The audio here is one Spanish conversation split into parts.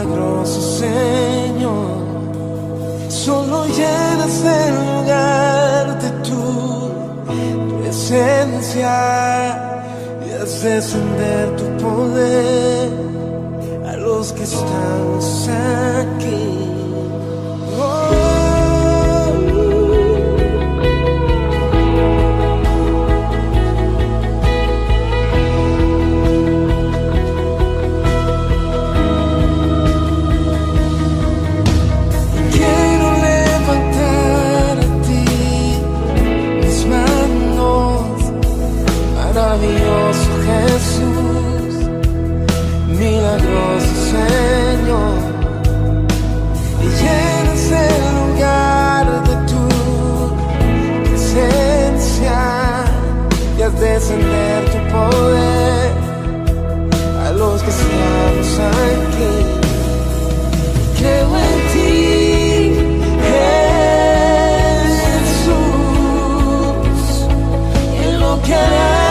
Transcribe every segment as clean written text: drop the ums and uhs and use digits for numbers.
milagroso Señor. Solo llenas el lugar de tu presencia y haz descender tu poder a los que estamos aquí. Maravilloso Jesús, milagroso Señor, y llenas el lugar de tu presencia y haz descender tu poder a los que estamos aquí. Creo en ti, Jesús, en lo que harás.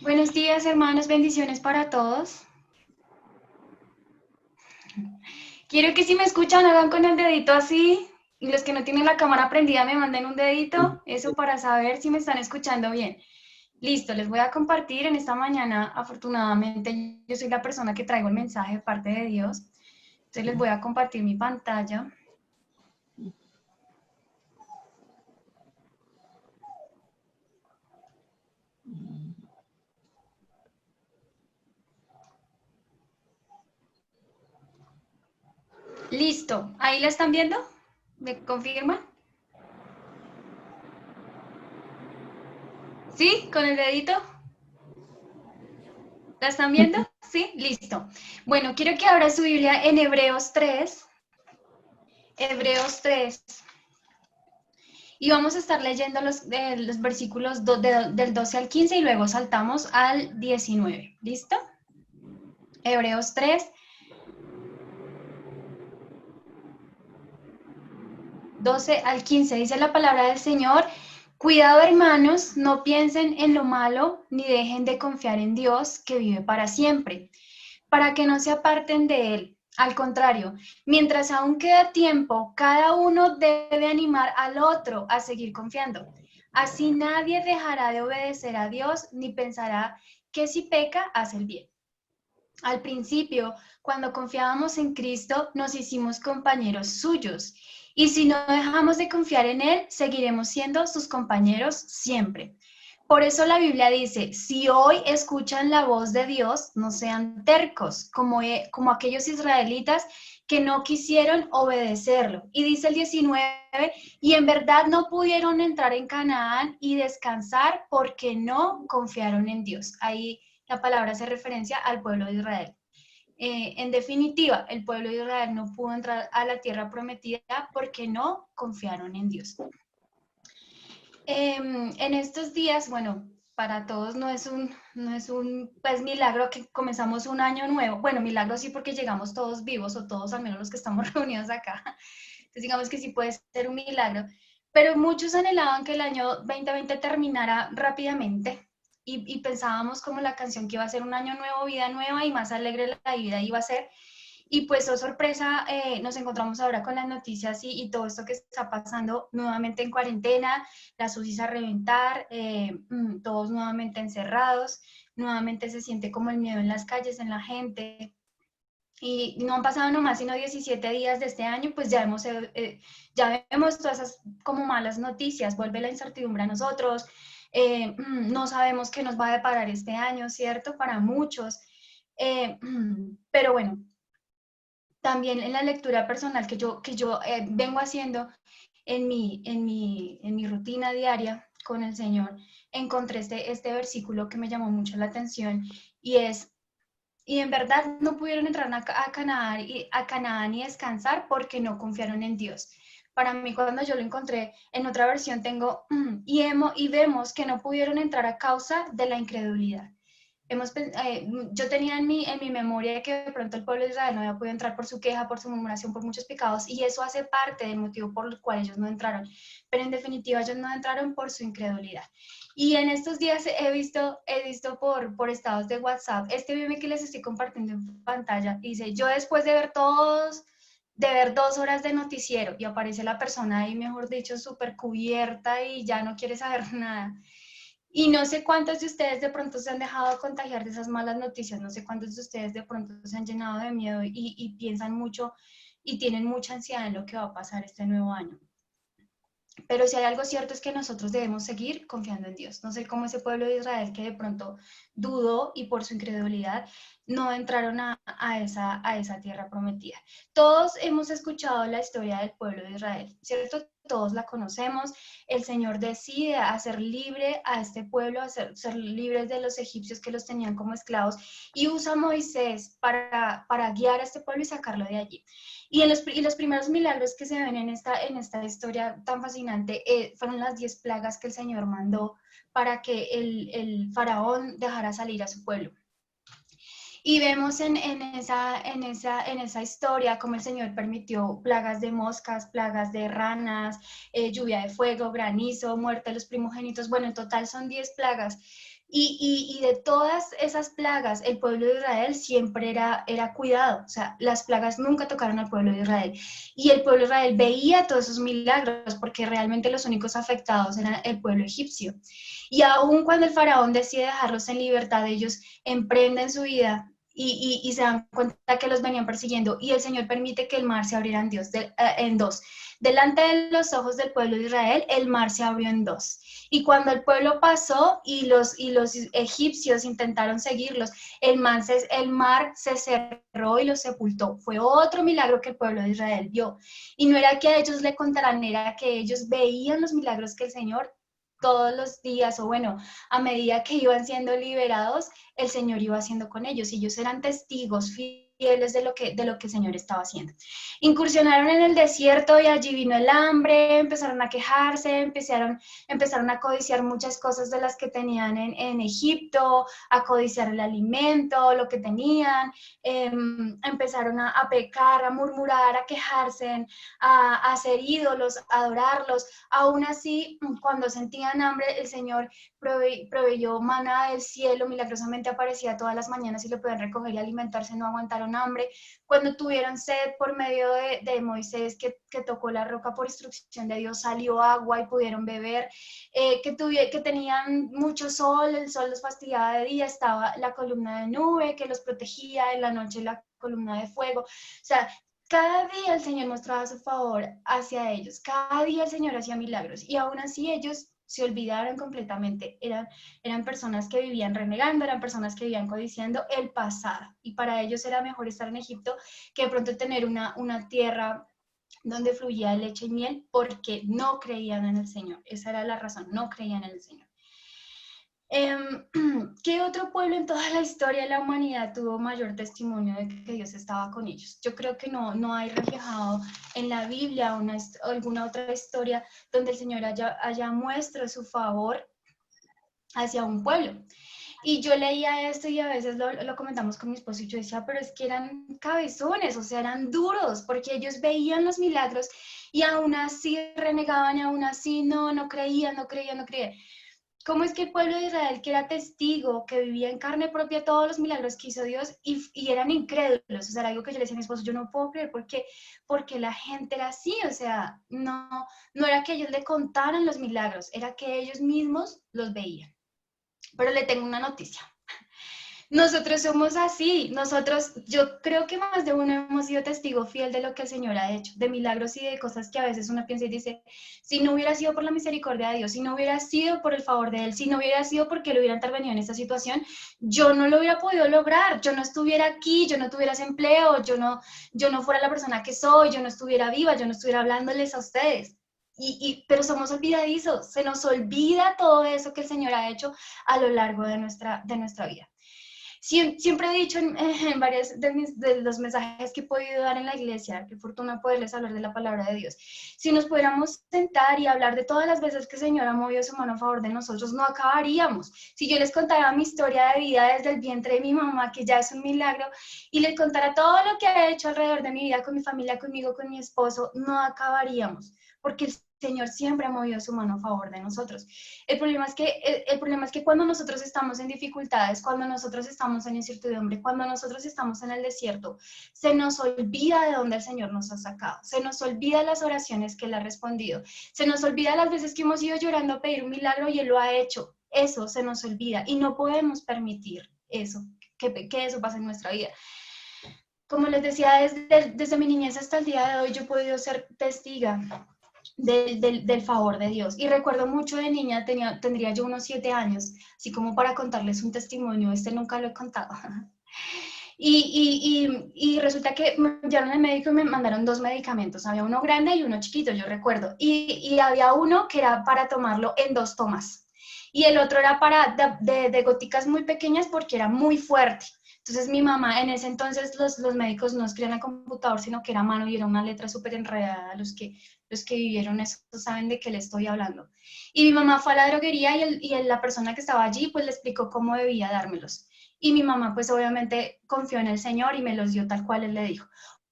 Buenos días, hermanos, bendiciones para todos. Quiero que si me escuchan hagan con el dedito así y los que no tienen la cámara prendida me manden un dedito, eso para saber si me están escuchando bien. Listo, les voy a compartir en esta mañana, afortunadamente yo soy la persona que traigo el mensaje de parte de Dios, entonces les voy a compartir mi pantalla. Listo, ¿ahí la están viendo? ¿Me confirman? ¿Sí? ¿Con el dedito? ¿La están viendo? Sí, listo. Bueno, quiero que abra su Biblia en Hebreos 3. Hebreos 3. Y vamos a estar leyendo los versículos del 12 al 15 y luego saltamos al 19. ¿Listo? Hebreos 3, 12 al 15. Dice la palabra del Señor: cuidado, hermanos, no piensen en lo malo ni dejen de confiar en Dios, que vive para siempre, para que no se aparten de Él. Al contrario, mientras aún queda tiempo, cada uno debe animar al otro a seguir confiando. Así nadie dejará de obedecer a Dios ni pensará que si peca, hace el bien. Al principio, cuando confiábamos en Cristo, nos hicimos compañeros suyos. Y si no dejamos de confiar en Él, seguiremos siendo sus compañeros siempre. Por eso la Biblia dice: si hoy escuchan la voz de Dios, no sean tercos, como aquellos israelitas que no quisieron obedecerlo. Y dice el 19, y en verdad no pudieron entrar en Canaán y descansar porque no confiaron en Dios. Ahí la palabra hace referencia al pueblo de Israel. En definitiva, el pueblo de Israel no pudo entrar a la tierra prometida porque no confiaron en Dios. En estos días, bueno, para todos no es un pues, milagro que comenzamos un año nuevo. Bueno, milagro sí, porque llegamos todos vivos, o todos al menos los que estamos reunidos acá. Entonces digamos que sí puede ser un milagro. Pero muchos anhelaban que el año 2020 terminara rápidamente. Y pensábamos como la canción que iba a ser un año nuevo, vida nueva y más alegre la vida iba a ser. Y pues, oh sorpresa, nos encontramos ahora con las noticias y todo esto que está pasando nuevamente en cuarentena, las UCIs a reventar, todos nuevamente encerrados, nuevamente se siente como el miedo en las calles, en la gente. Y no han pasado nomás sino 17 días de este año, pues ya vemos todas esas como malas noticias, vuelve la incertidumbre a nosotros, no sabemos qué nos va a deparar este año, ¿cierto? Para muchos. Pero bueno, también en la lectura personal que yo vengo haciendo en mi rutina diaria con el Señor, encontré este versículo que me llamó mucho la atención y es: y en verdad no pudieron entrar a Canaán y descansar porque no confiaron en Dios. Para mí, cuando yo lo encontré en otra versión, tengo y vemos que no pudieron entrar a causa de la incredulidad. Yo tenía en mi memoria que de pronto el pueblo de Israel no había podido entrar por su queja, por su murmuración, por muchos pecados, y eso hace parte del motivo por el cual ellos no entraron. Pero en definitiva, ellos no entraron por su incredulidad. Y en estos días he visto por estados de WhatsApp este meme que les estoy compartiendo en pantalla. Dice: yo después de ver 2 horas de noticiero, y aparece la persona ahí, mejor dicho, súper cubierta y ya no quiere saber nada. Y no sé cuántos de ustedes de pronto se han dejado contagiar de esas malas noticias, no sé cuántos de ustedes de pronto se han llenado de miedo y piensan mucho y tienen mucha ansiedad en lo que va a pasar este nuevo año. Pero si hay algo cierto es que nosotros debemos seguir confiando en Dios. No sé cómo ese pueblo de Israel que de pronto dudó y por su incredulidad no entraron a esa tierra prometida. Todos hemos escuchado la historia del pueblo de Israel, ¿cierto? Todos la conocemos. El Señor decide hacer libre a este pueblo, ser libres de los egipcios que los tenían como esclavos, y usa a Moisés para guiar a este pueblo y sacarlo de allí. Y los primeros milagros que se ven en esta historia tan fascinante fueron las 10 plagas que el Señor mandó para que el faraón dejara salir a su pueblo. Y vemos en esa historia cómo el Señor permitió plagas de moscas, plagas de ranas, lluvia de fuego, granizo, muerte de los primogénitos. Bueno, en total son 10 plagas. Y de todas esas plagas, el pueblo de Israel siempre era cuidado, o sea, las plagas nunca tocaron al pueblo de Israel. Y el pueblo de Israel veía todos esos milagros porque realmente los únicos afectados eran el pueblo egipcio. Y aun cuando el faraón decide dejarlos en libertad, ellos emprenden su vida y se dan cuenta que los venían persiguiendo y el Señor permite que el mar se abriera en dos. Delante de los ojos del pueblo de Israel, el mar se abrió en dos. Y cuando el pueblo pasó y los egipcios intentaron seguirlos, el mar se cerró y los sepultó. Fue otro milagro que el pueblo de Israel vio. Y no era que a ellos le contaran, era que ellos veían los milagros que el Señor todos los días, o bueno, a medida que iban siendo liberados, el Señor iba haciendo con ellos. Y ellos eran testigos fieles de lo que el Señor estaba haciendo. Incursionaron en el desierto y allí vino el hambre, empezaron a quejarse, empezaron a codiciar muchas cosas de las que tenían en Egipto, a codiciar el alimento, lo que tenían, empezaron a pecar, a murmurar, a quejarse, a hacer ídolos, a adorarlos. Aún así, cuando sentían hambre, el Señor proveyó maná del cielo, milagrosamente aparecía todas las mañanas y lo podían recoger y alimentarse, no aguantaron hambre. Cuando tuvieron sed, por medio de Moisés, que tocó la roca por instrucción de Dios, salió agua y pudieron beber. Que tenían mucho sol, el sol los fastidiaba de día, estaba la columna de nube que los protegía, en la noche la columna de fuego. O sea, cada día el Señor mostraba su favor hacia ellos, cada día el Señor hacía milagros, y aún así ellos se olvidaron completamente, eran personas que vivían renegando, eran personas que vivían codiciando el pasado, y para ellos era mejor estar en Egipto que de pronto tener una tierra donde fluía leche y miel, porque no creían en el Señor. Esa era la razón, no creían en el Señor. ¿Qué otro pueblo en toda la historia de la humanidad tuvo mayor testimonio de que Dios estaba con ellos? Yo creo que no hay reflejado en la Biblia o alguna otra historia donde el Señor haya muestro su favor hacia un pueblo. Y yo leía esto y a veces lo comentamos con mi esposo y yo decía, pero es que eran cabezones, o sea, eran duros, porque ellos veían los milagros y aún así renegaban y aún así no creían. ¿Cómo es que el pueblo de Israel, que era testigo, que vivía en carne propia todos los milagros que hizo Dios y eran incrédulos? O sea, era algo que yo le decía a mi esposo, yo no puedo creer porque la gente era así, o sea, no era que ellos le contaran los milagros, era que ellos mismos los veían. Pero le tengo una noticia. Nosotros somos así, yo creo que más de uno hemos sido testigo fiel de lo que el Señor ha hecho, de milagros y de cosas que a veces uno piensa y dice, si no hubiera sido por la misericordia de Dios, si no hubiera sido por el favor de Él, si no hubiera sido porque Él hubiera intervenido en esta situación, yo no lo hubiera podido lograr, yo no estuviera aquí, yo no tuviera ese empleo, yo no fuera la persona que soy, yo no estuviera viva, yo no estuviera hablándoles a ustedes. Pero somos olvidadizos, se nos olvida todo eso que el Señor ha hecho a lo largo de nuestra vida. Siempre he dicho en varios de los mensajes que he podido dar en la iglesia, qué fortuna poderles hablar de la palabra de Dios. Si nos pudiéramos sentar y hablar de todas las veces que el Señor ha movido su mano a favor de nosotros, no acabaríamos. Si yo les contara mi historia de vida desde el vientre de mi mamá, que ya es un milagro, y les contara todo lo que ha hecho alrededor de mi vida, con mi familia, conmigo, con mi esposo, no acabaríamos, porque el Señor siempre ha movido su mano a favor de nosotros. El problema es que cuando nosotros estamos en dificultades, cuando nosotros estamos en incertidumbre, cuando nosotros estamos en el desierto, se nos olvida de dónde el Señor nos ha sacado, se nos olvida las oraciones que Él ha respondido, se nos olvida las veces que hemos ido llorando a pedir un milagro y Él lo ha hecho. Eso se nos olvida y no podemos permitir eso, que eso pase en nuestra vida. Como les decía, desde mi niñez hasta el día de hoy yo he podido ser testiga del favor de Dios. Y recuerdo mucho de niña, tendría yo unos 7 años, así como para contarles un testimonio, nunca lo he contado. Y resulta que me llevaron al médico y me mandaron 2 medicamentos, había uno grande y uno chiquito, yo recuerdo, y había uno que era para tomarlo en 2 tomas, y el otro era de goticas muy pequeñas porque era muy fuerte. Entonces mi mamá, en ese entonces los médicos no escribían en el computador, sino que era a mano y era una letra súper enredada. Los que vivieron eso saben de qué le estoy hablando. Y mi mamá fue a la droguería y la persona que estaba allí pues le explicó cómo debía dármelos. Y mi mamá pues obviamente confió en el Señor y me los dio tal cual Él le dijo.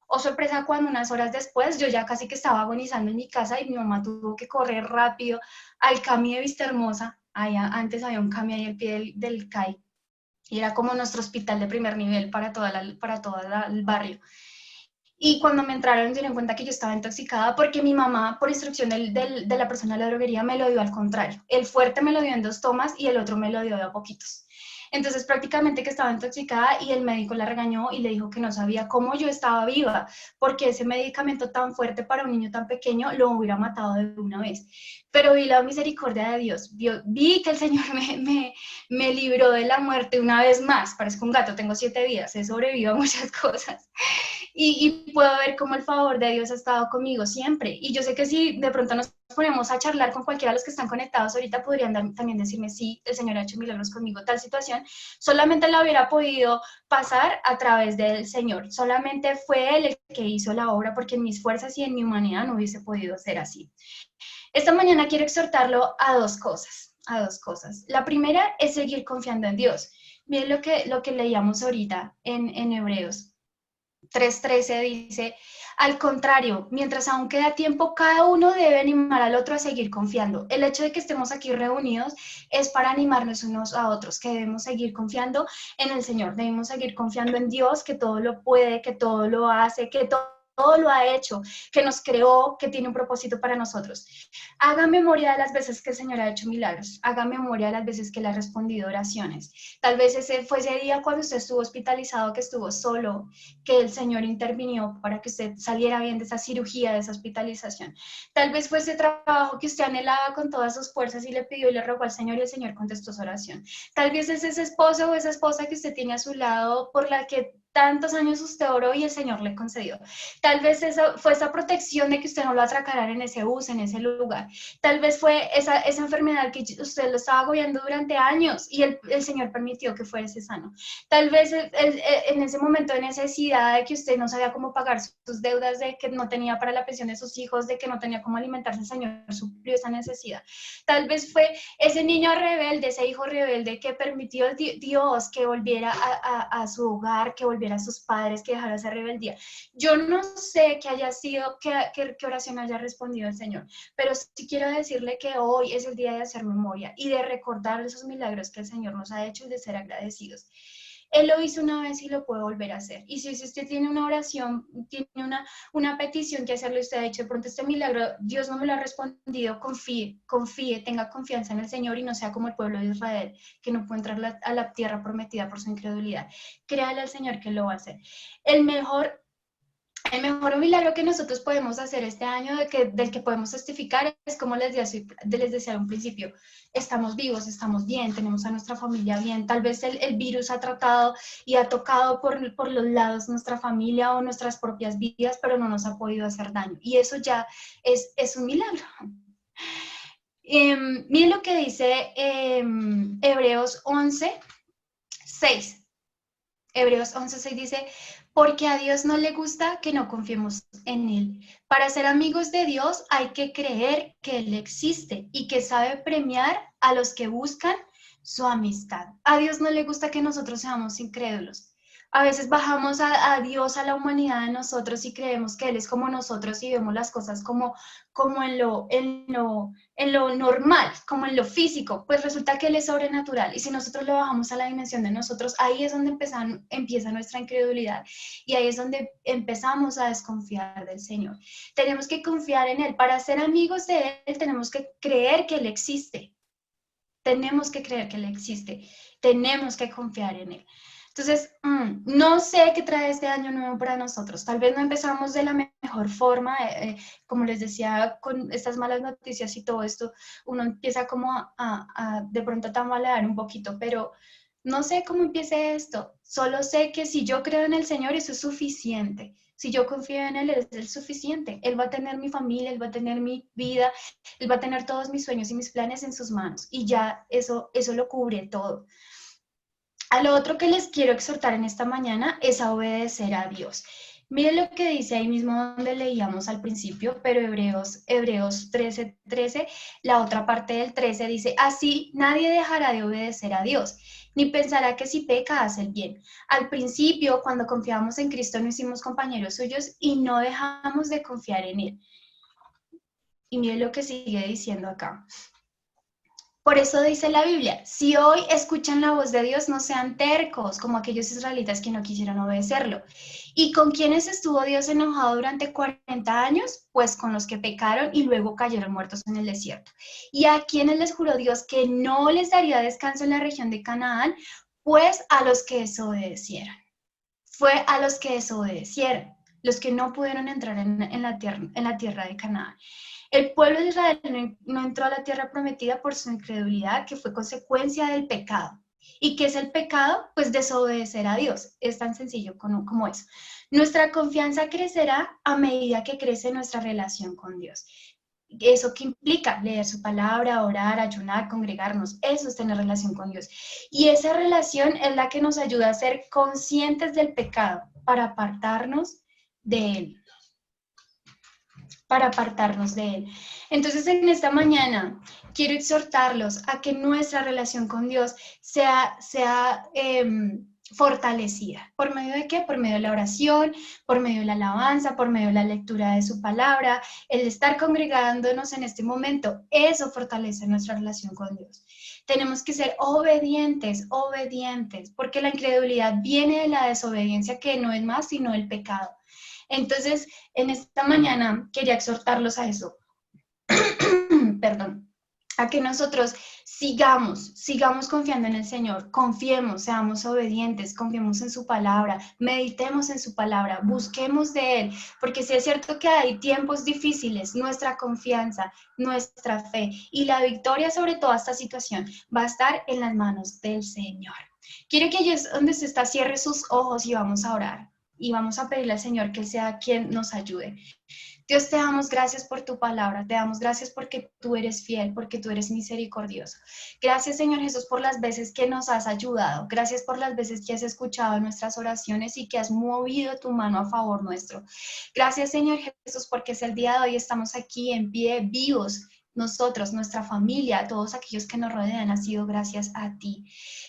Oh, sorpresa, cuando unas horas después yo ya casi que estaba agonizando en mi casa y mi mamá tuvo que correr rápido al Cami de Vista Hermosa Antes había un CAMI ahí al pie del CAI, y era como nuestro hospital de primer nivel para todo el barrio. Y cuando me entraron se dieron cuenta que yo estaba intoxicada porque mi mamá, por instrucción de la persona de la droguería, me lo dio al contrario. El fuerte me lo dio en 2 tomas y el otro me lo dio de a poquitos. Entonces prácticamente que estaba intoxicada y el médico la regañó y le dijo que no sabía cómo yo estaba viva, porque ese medicamento tan fuerte para un niño tan pequeño lo hubiera matado de una vez. Pero vi la misericordia de Dios, vi que el Señor me libró de la muerte una vez más. Parezco un gato, tengo 7 vidas, he sobrevivido a muchas cosas. Y puedo ver cómo el favor de Dios ha estado conmigo siempre. Y yo sé que si de pronto nos ponemos a charlar con cualquiera de los que están conectados ahorita, podrían también decirme, sí, el Señor ha hecho milagros conmigo, tal situación, solamente la hubiera podido pasar a través del Señor. Solamente fue Él el que hizo la obra, porque en mis fuerzas y en mi humanidad no hubiese podido ser así. Esta mañana quiero exhortarlo a dos cosas. La primera es seguir confiando en Dios. Miren lo que leíamos ahorita en Hebreos 3:13 dice, al contrario, mientras aún queda tiempo, cada uno debe animar al otro a seguir confiando. El hecho de que estemos aquí reunidos es para animarnos unos a otros, que debemos seguir confiando en el Señor, debemos seguir confiando en Dios, que todo lo puede, que todo lo hace, que todo lo ha hecho, que nos creó, que tiene un propósito para nosotros. Haga memoria de las veces que el Señor ha hecho milagros, haga memoria de las veces que Él ha respondido oraciones. Tal vez ese fue ese día cuando usted estuvo hospitalizado, que estuvo solo, que el Señor intervinió para que usted saliera bien de esa cirugía, de esa hospitalización. Tal vez fue ese trabajo que usted anhelaba con todas sus fuerzas y le pidió y le rogó al Señor y el Señor contestó su oración. Tal vez es ese esposo o esa esposa que usted tiene a su lado por la que tantos años usted oró y el Señor le concedió. Tal vez fue esa protección de que usted no lo atracaran en ese bus, en ese lugar. Tal vez fue esa enfermedad que usted lo estaba agobiando durante años y el Señor permitió que fuese sano. Tal vez en ese momento de necesidad de que usted no sabía cómo pagar sus deudas, de que no tenía para la pensión de sus hijos, de que no tenía cómo alimentarse, el Señor suplió esa necesidad. Tal vez fue ese niño rebelde, ese hijo rebelde que permitió Dios que volviera a su hogar, que volviera a sus padres, que dejara esa rebeldía. Yo no sé qué haya sido, qué oración haya respondido el Señor, pero sí quiero decirle que hoy es el día de hacer memoria y de recordar esos milagros que el Señor nos ha hecho y de ser agradecidos. Él lo hizo una vez y lo puede volver a hacer. Y si usted tiene una oración, tiene una petición que hacerle, usted ha hecho, de pronto este milagro, Dios no me lo ha respondido, confíe, tenga confianza en el Señor y no sea como el pueblo de Israel, que no puede entrar a la tierra prometida por su incredulidad. Créale al Señor que lo va a hacer. El mejor milagro que nosotros podemos hacer este año, del que podemos testificar, es como les decía al principio, estamos vivos, estamos bien, tenemos a nuestra familia bien. Tal vez el virus ha tratado y ha tocado por los lados nuestra familia o nuestras propias vidas, pero no nos ha podido hacer daño. Y eso ya es un milagro. Miren lo que dice Hebreos 11:6. Hebreos 11:6 dice, porque a Dios no le gusta que no confiemos en Él. Para ser amigos de Dios hay que creer que Él existe y que sabe premiar a los que buscan su amistad. A Dios no le gusta que nosotros seamos incrédulos. A veces bajamos a Dios, a la humanidad de nosotros y creemos que Él es como nosotros y vemos las cosas como en lo normal, como en lo físico. Pues resulta que Él es sobrenatural y si nosotros lo bajamos a la dimensión de nosotros, ahí es donde empieza nuestra incredulidad y ahí es donde empezamos a desconfiar del Señor. Tenemos que confiar en Él. Para ser amigos de Él tenemos que creer que Él existe. Tenemos que creer que Él existe. Tenemos que confiar en Él. Entonces, no sé qué trae este año nuevo para nosotros. Tal vez no empezamos de la mejor forma, como les decía, con estas malas noticias y todo esto, uno empieza como de pronto a tambalear un poquito, pero no sé cómo empiece esto. Solo sé que si yo creo en el Señor, eso es suficiente. Si yo confío en Él, es suficiente. Él va a tener mi familia, Él va a tener mi vida, Él va a tener todos mis sueños y mis planes en sus manos. Y ya eso lo cubre todo. A lo otro que les quiero exhortar en esta mañana es a obedecer a Dios. Miren lo que dice ahí mismo donde leíamos al principio, pero Hebreos 13:13, la otra parte del 13 dice, así nadie dejará de obedecer a Dios, ni pensará que si peca hace el bien. Al principio, cuando confiamos en Cristo, no hicimos compañeros suyos y no dejamos de confiar en Él. Y miren lo que sigue diciendo acá. Por eso dice la Biblia, si hoy escuchan la voz de Dios, no sean tercos, como aquellos israelitas que no quisieron obedecerlo. ¿Y con quiénes estuvo Dios enojado durante 40 años? Pues con los que pecaron y luego cayeron muertos en el desierto. ¿Y a quiénes les juró Dios que no les daría descanso en la región de Canaán? Pues a los que desobedecieron. Fue a los que desobedecieron, los que no pudieron entrar en la tierra de Canaán. El pueblo de Israel no entró a la tierra prometida por su incredulidad, que fue consecuencia del pecado. ¿Y qué es el pecado? Pues desobedecer a Dios. Es tan sencillo como eso. Nuestra confianza crecerá a medida que crece nuestra relación con Dios. ¿Eso qué implica? Leer su palabra, orar, ayunar, congregarnos. Eso es tener relación con Dios. Y esa relación es la que nos ayuda a ser conscientes del pecado para apartarnos de él. Entonces, en esta mañana quiero exhortarlos a que nuestra relación con Dios sea fortalecida. ¿Por medio de qué? Por medio de la oración, por medio de la alabanza, por medio de la lectura de su palabra, el estar congregándonos en este momento. Eso fortalece nuestra relación con Dios. Tenemos que ser obedientes, porque la incredulidad viene de la desobediencia, que no es más sino el pecado. Entonces, en esta mañana quería exhortarlos a eso. Perdón. A que nosotros sigamos confiando en el Señor, confiemos, seamos obedientes, confiemos en su palabra, meditemos en su palabra, busquemos de Él, porque si es cierto que hay tiempos difíciles, nuestra confianza, nuestra fe y la victoria sobre toda esta situación va a estar en las manos del Señor. Quiero que allí donde usted está cierre sus ojos y vamos a orar. Y vamos a pedirle al Señor que Él sea quien nos ayude. Dios, te damos gracias por tu palabra, te damos gracias porque tú eres fiel, porque tú eres misericordioso. Gracias, Señor Jesús, por las veces que nos has ayudado. Gracias por las veces que has escuchado nuestras oraciones y que has movido tu mano a favor nuestro. Gracias, Señor Jesús, porque es el día de hoy estamos aquí en pie, vivos. Nosotros, nuestra familia, todos aquellos que nos rodean, ha sido gracias a ti.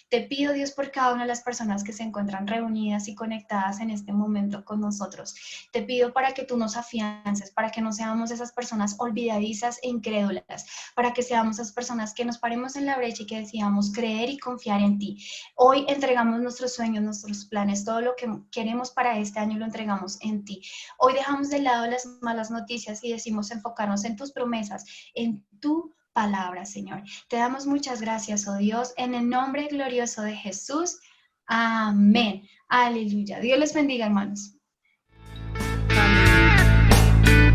Te pido, Dios, por cada una de las personas que se encuentran reunidas y conectadas en este momento con nosotros. Te pido para que tú nos afiances, para que no seamos esas personas olvidadizas e incrédulas, para que seamos esas personas que nos paremos en la brecha y que decidamos creer y confiar en ti. Hoy entregamos nuestros sueños, nuestros planes, todo lo que queremos para este año lo entregamos en ti. Hoy dejamos de lado las malas noticias y decimos enfocarnos en tus promesas, en tu palabra, Señor. Te damos muchas gracias, oh Dios, en el nombre glorioso de Jesús. Amén. Aleluya. Dios les bendiga, hermanos.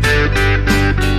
Amén.